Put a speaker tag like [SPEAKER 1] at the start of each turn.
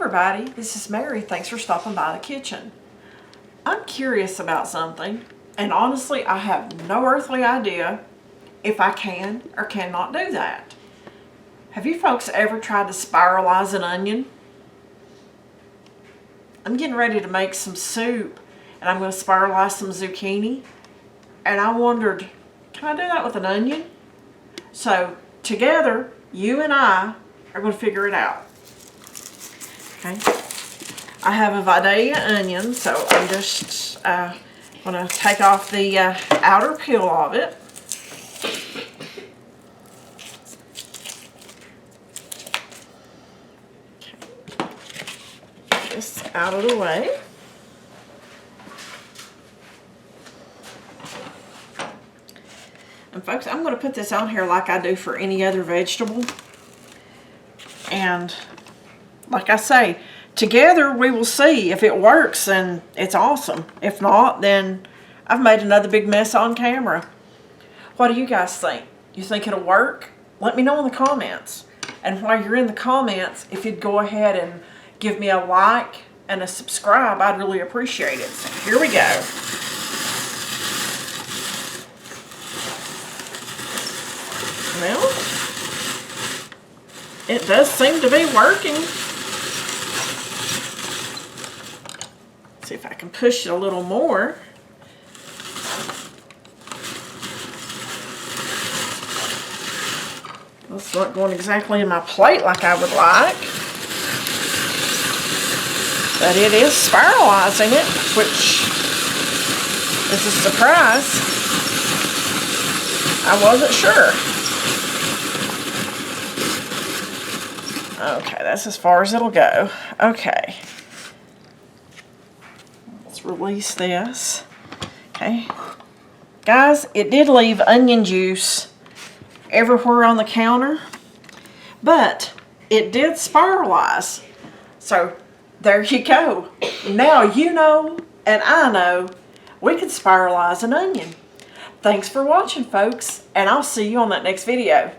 [SPEAKER 1] everybody, this is Mary. Thanks for stopping by the kitchen. I'm curious about something, and honestly I have no earthly idea if I can or cannot do that. Have you folks ever tried to spiralize an onion? I'm getting ready to make some soup and I'm going to spiralize some zucchini, and I wondered, can I do that with an onion? So together you and I are going to figure it out. Okay, I have a Vidalia onion, so I'm just going to take off the outer peel of it. Okay. This out of the way. And folks, I'm going to put this on here like I do for any other vegetable. And like I say, together we will see. If it works, then it's awesome. If not, then I've made another big mess on camera. What do you guys think? You think it'll work? Let me know in the comments. And while you're in the comments, if you'd go ahead and give me a like and a subscribe, I'd really appreciate it. So here we go. Well, it does seem to be working. See if I can push it a little more. It's not going exactly in my plate like I would like. But it is spiralizing it, which is a surprise. I wasn't sure. Okay, that's as far as it'll go. Okay. Let's release this. Okay. Guys, it did leave onion juice everywhere on the counter, but it did spiralize. So there you go. Now you know, and I know, we can spiralize an onion. Thanks for watching, folks, and I'll see you on that next video.